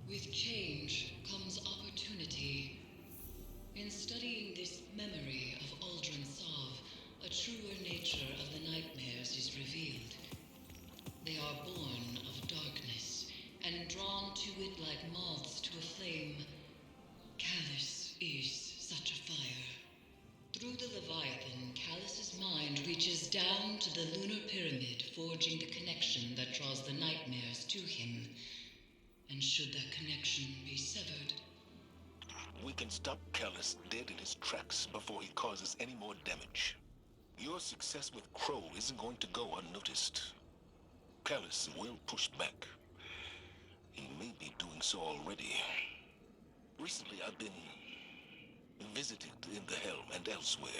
With change comes opportunity. In studying this memory of Uldren Sov, a truer nature of the nightmares is revealed. They are born of darkness, and drawn to it like moths to a flame. Callus is such a fire. Through the Leviathan, Callus's mind reaches down to the lunar pyramid, forging the connection that draws the nightmares to him. And should that connection be severed, we can stop Callus dead in his tracks before he causes any more damage. Your success with Crow isn't going to go unnoticed. Callus will push back. He may be doing so already. Recently, I've been visited in the Helm and elsewhere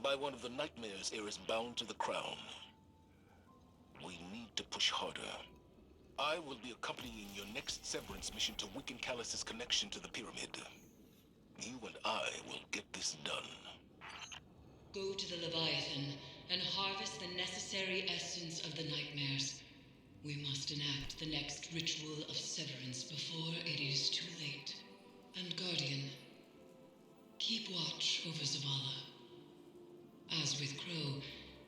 by one of the nightmares heirs bound to the crown. We need to push harder. I will be accompanying your next severance mission to weaken Callus's connection to the pyramid. You and I will get this done. go to the Leviathan and harvest the necessary essence of the nightmares. We must enact the next ritual of severance before it is too late. And Guardian, keep watch over Zavala. As with Crow,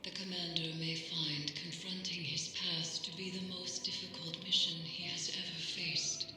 the commander may find confronting his past to be the most difficult mission he has ever faced.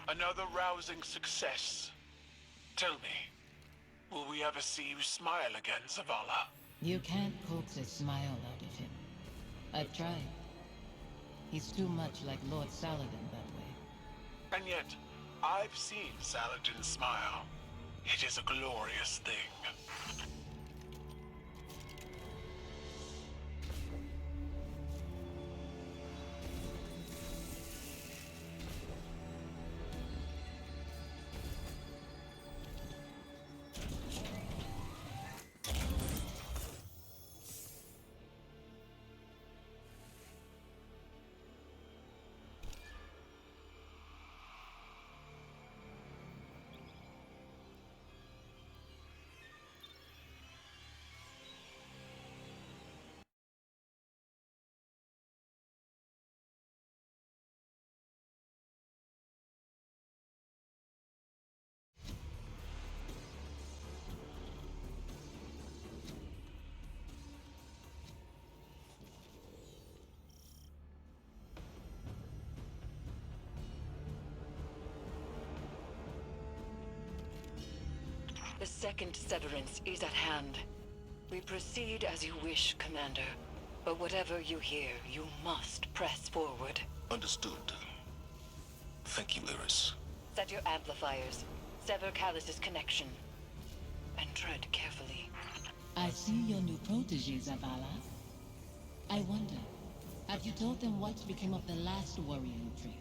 Another rousing success. Tell me, will we ever see you smile again, Zavala? You can't coax a smile out of him. I've tried. He's too much like Lord Saladin that way. And yet, I've seen Saladin smile. It is a glorious thing. The second severance is at hand. We proceed as you wish, Commander. But whatever you hear, you must press forward. Understood. Thank you, Iris. Set your amplifiers. Sever Callus's connection. And tread carefully. I see your new protege, Zavala. I wonder, have you told them what became of the last warrior you trained?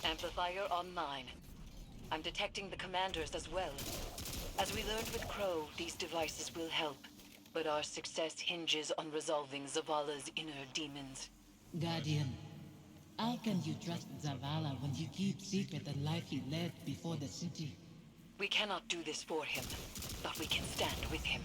Amplifier online. I'm detecting the commanders as well. As we learned with Crow, these devices will help. But our success hinges on resolving Zavala's inner demons. Guardian, how can you trust Zavala when you keep secret the life he led before the city? We cannot do this for him, but we can stand with him.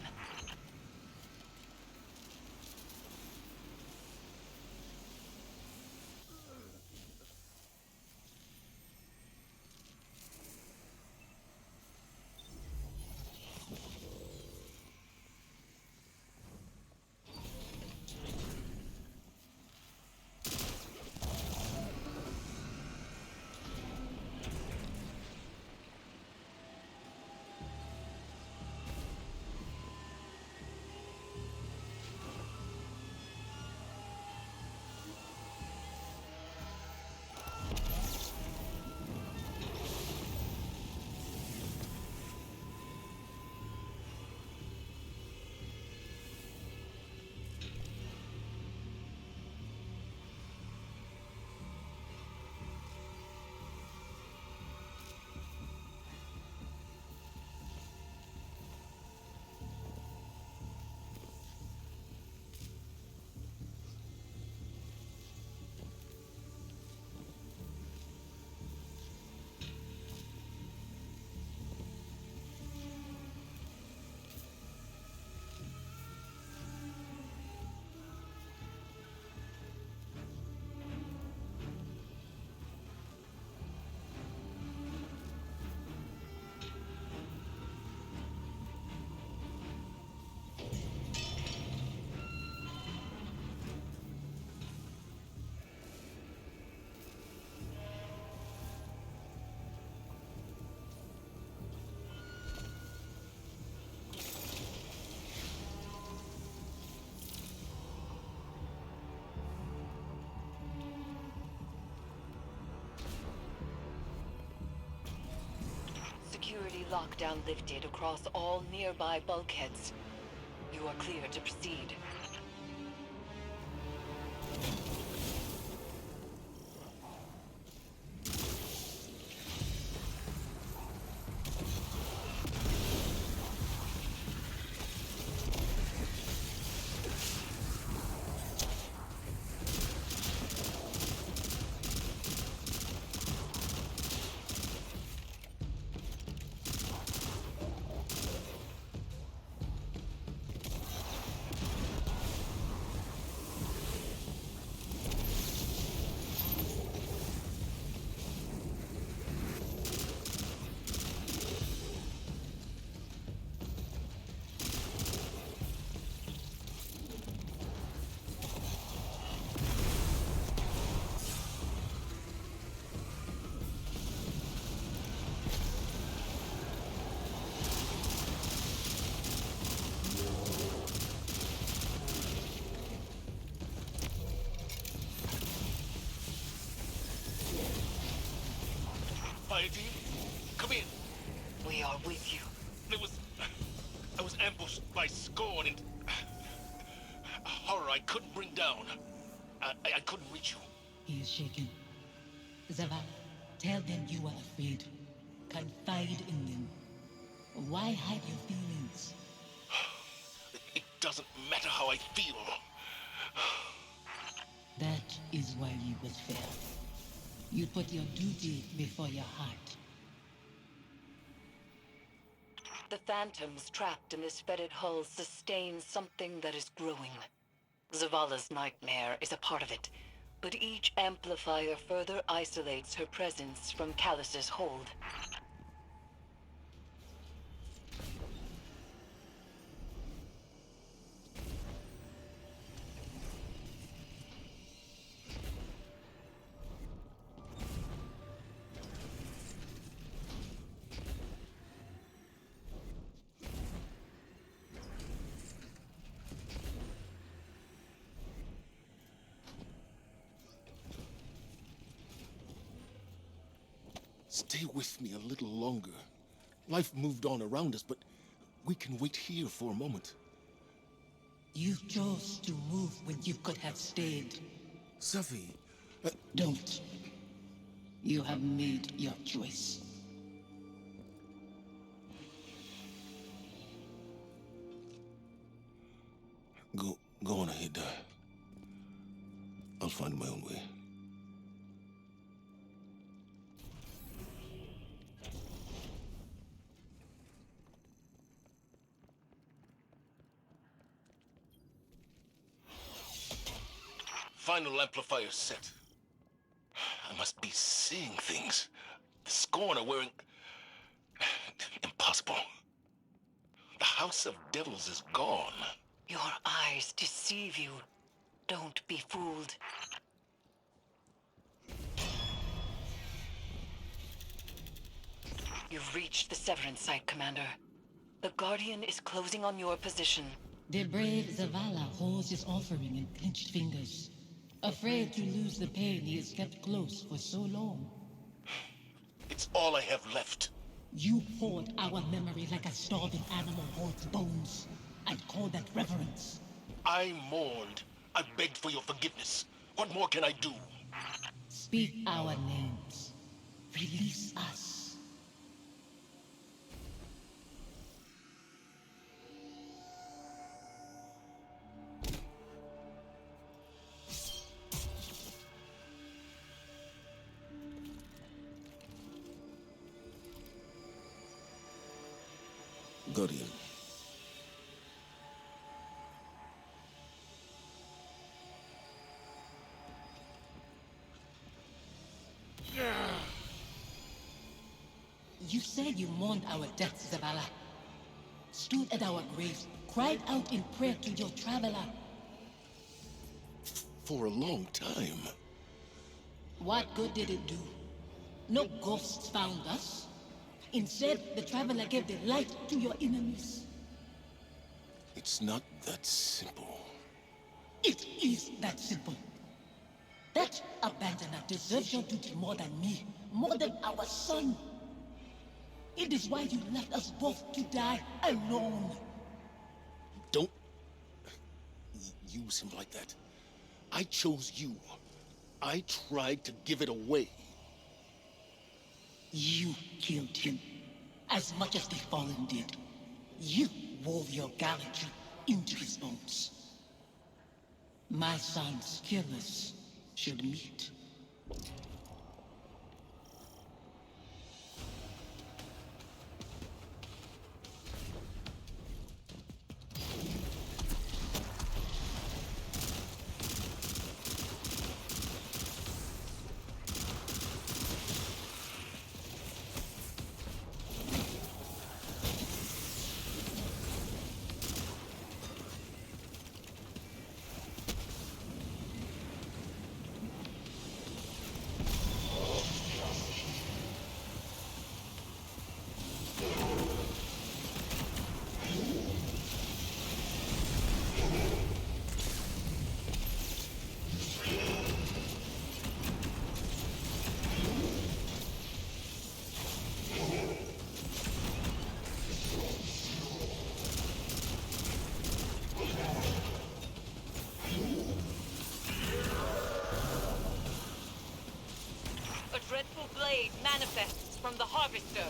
security lockdown lifted across all nearby bulkheads. You are clear to proceed. Fire team, come in. We are with you. I was ambushed by Scorn and a horror I couldn't bring down. I couldn't reach you. He is shaken. Zavala, tell them you are afraid. Confide in them. Why hide your feelings? It doesn't matter how I feel. That is why you will fail. You put your duty before your heart. The phantoms trapped in this fetid hull sustain something that is growing. Zavala's nightmare is a part of it, but each amplifier further isolates her presence from Callus's hold. Stay with me a little longer. Life moved on around us, but we can wait here for a moment. You chose to move when you could have stayed. Safi, Don't. You have made your choice. Go on ahead. I'll find my own way. Final amplifier set. I must be seeing things. The Scorn are wearing... Impossible. The House of Devils is gone. Your eyes deceive you. Don't be fooled. You've reached the Severance site, Commander. The Guardian is closing on your position. The brave Zavala holds his offering in clenched fingers. Afraid to lose the pain he has kept close for so long. It's all I have left. You hoard our memory like a starving animal hoards bones. I'd call that reverence. I mourned. I begged for your forgiveness. What more can I do? Speak our names. Release us. Guardian. You said you mourned our deaths, Zavala. Stood at our graves, cried out in prayer to your traveler. For a long time. What good did it do? No ghosts found us. Instead, the traveler gave the light to your enemies. It's not that simple. It is that simple. That abandoner deserves your duty more than me, more than our son. It is why you left us both to die alone. Don't use him like that. I chose you. I tried to give it away. You killed him, as much as the Fallen did. You wove your galaxy into his bones. My son's killers should meet. A dreadful blade manifests from the Harvester.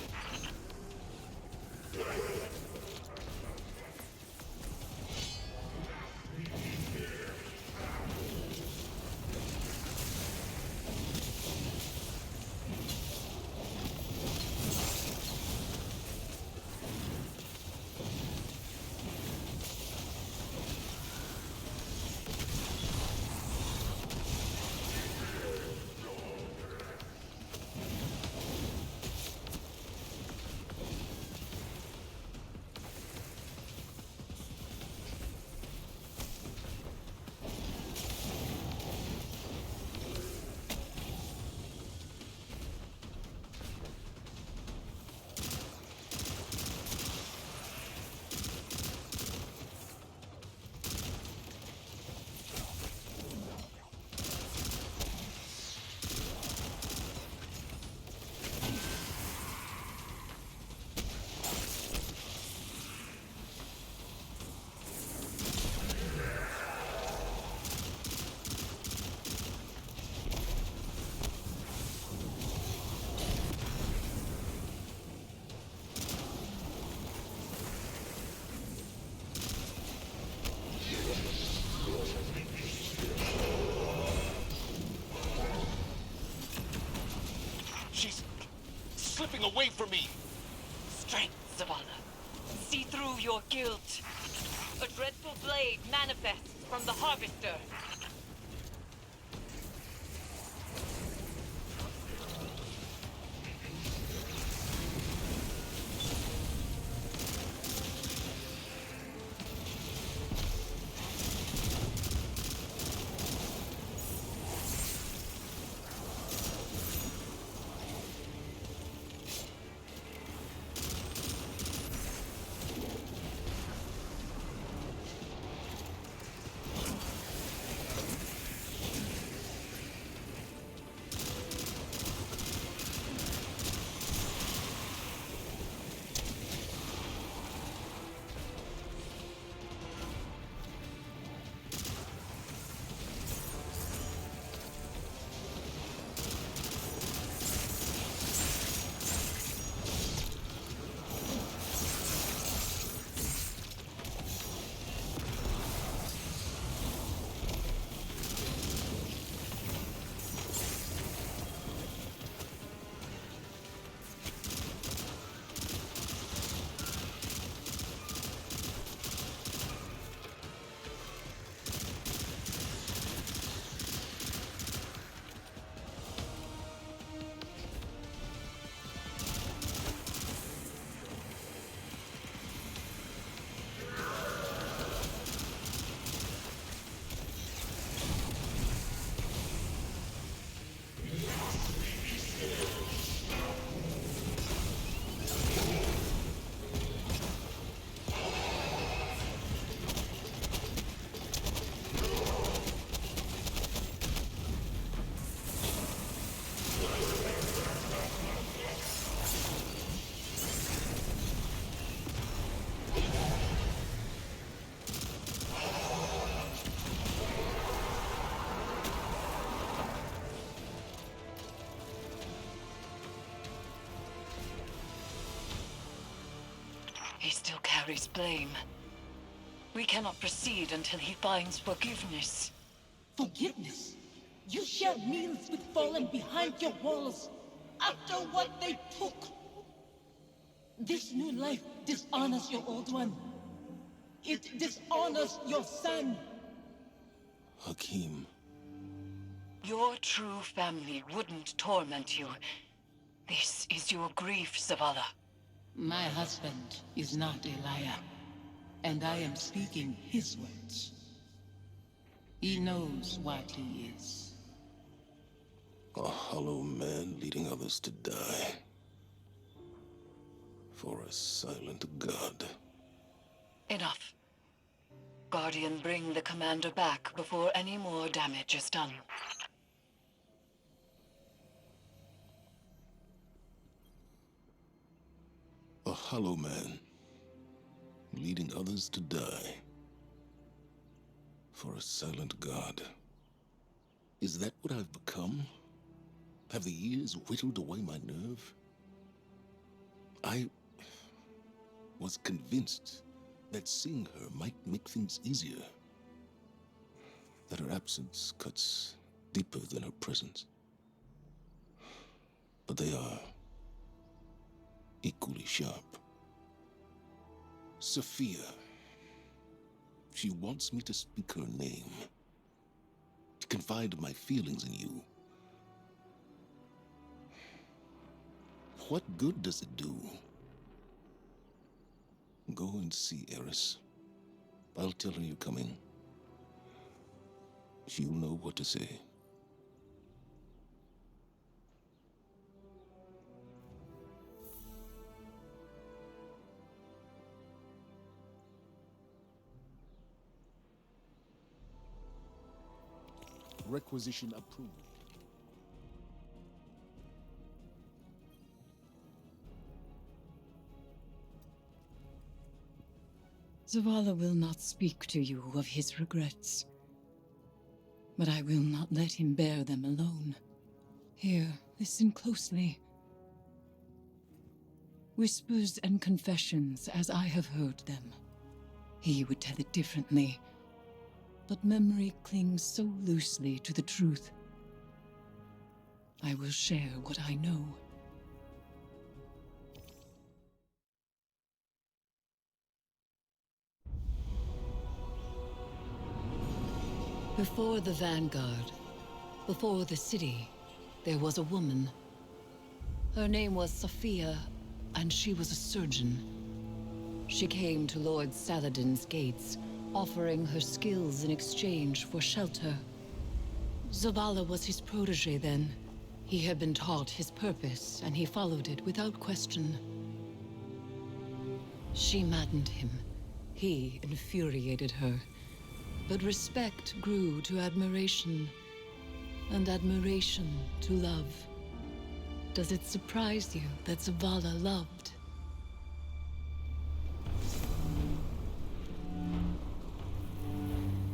She's slipping away from me. Strength, Zavala. See through your guilt. A dreadful blade manifests from the Harvester. carries blame. We cannot proceed until he finds forgiveness. Forgiveness? You shared meals with fallen behind your walls after what they took. This new life dishonors your old one. It dishonors your son. Hakim. Your true family wouldn't torment you. This is your grief, Zavala. My husband is not a liar, and I am speaking his words. He knows what he is. A hollow man leading others to die. For a silent god. Enough. Guardian, bring the commander back before any more damage is done. A hollow man, leading others to die. For a silent god. Is that what I've become? Have the years whittled away my nerve? I was convinced that seeing her might make things easier. That her absence cuts deeper than her presence. But they are equally sharp. Sophia. She wants me to speak her name. To confide my feelings in you. What good does it do? Go and see Eris. I'll tell her you're coming. She'll know what to say. Requisition approved. Zavala will not speak to you of his regrets. But I will not let him bear them alone. Here, listen closely. Whispers and confessions as I have heard them. He would tell it differently. But memory clings so loosely to the truth. I will share what I know. Before the Vanguard, before the city, there was a woman. Her name was Sophia, and she was a surgeon. She came to Lord Saladin's gates, offering her skills in exchange for shelter. Zavala was his protege then. He had been taught his purpose, and he followed it without question. She maddened him. He infuriated her. But respect grew to admiration, and admiration to love. Does it surprise you that Zavala loved?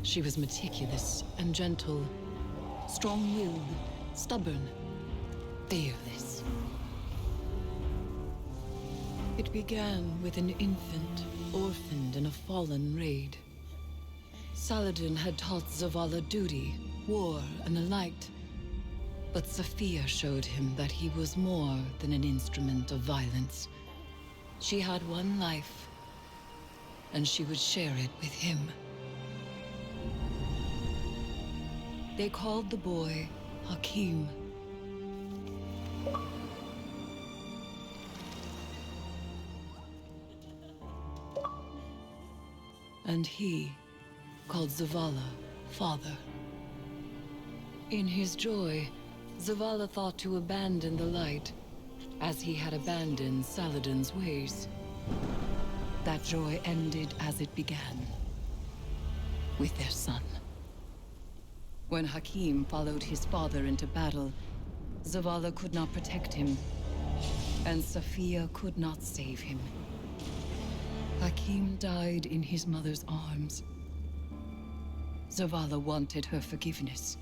She was meticulous and gentle, strong-willed, stubborn, fearless. It began with an infant, orphaned in a fallen raid. Saladin had taught Zavala duty, war, and the light. But Sophia showed him that he was more than an instrument of violence. She had one life, and she would share it with him. They called the boy Hakim. And he called Zavala father. In his joy, Zavala thought to abandon the light, as he had abandoned Saladin's ways. That joy ended as it began, with their son. When Hakim followed his father into battle, Zavala could not protect him, and Sophia could not save him. Hakim died in his mother's arms. Zavala wanted her forgiveness,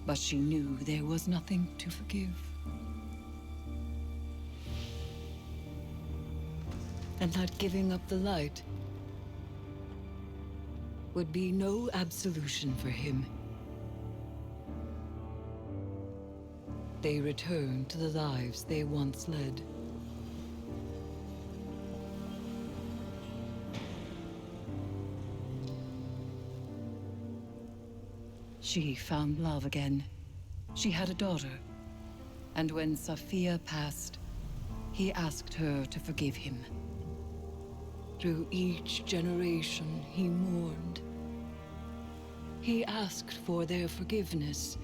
but she knew there was nothing to forgive. and that giving up the light would be no absolution for him. They returned to the lives they once led. She found love again. She had a daughter. And when Safia passed, he asked her to forgive him. Through each generation, he mourned. He asked for their forgiveness.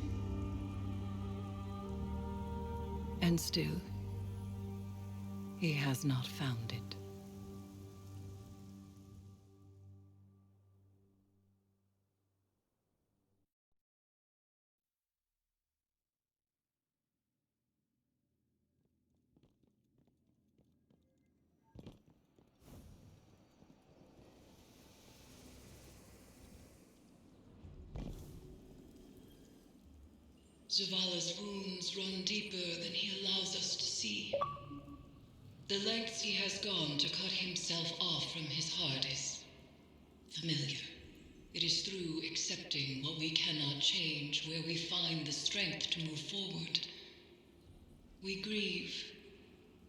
And still, he has not found it. Zavala's wounds run deeper than he allows us to see. The lengths he has gone to cut himself off from his heart is familiar. It is through accepting what we cannot change where we find the strength to move forward. We grieve,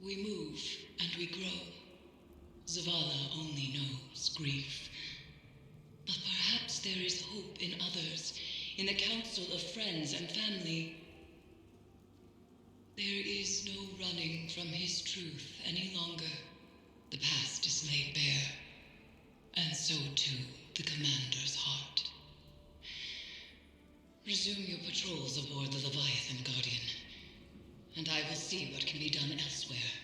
we move, and we grow. Zavala only knows grief. But perhaps there is hope in others, in the council of friends and family. There is no running from his truth any longer. The past is laid bare, and so too the commander's heart. Resume your patrols aboard the Leviathan, Guardian, and I will see what can be done elsewhere.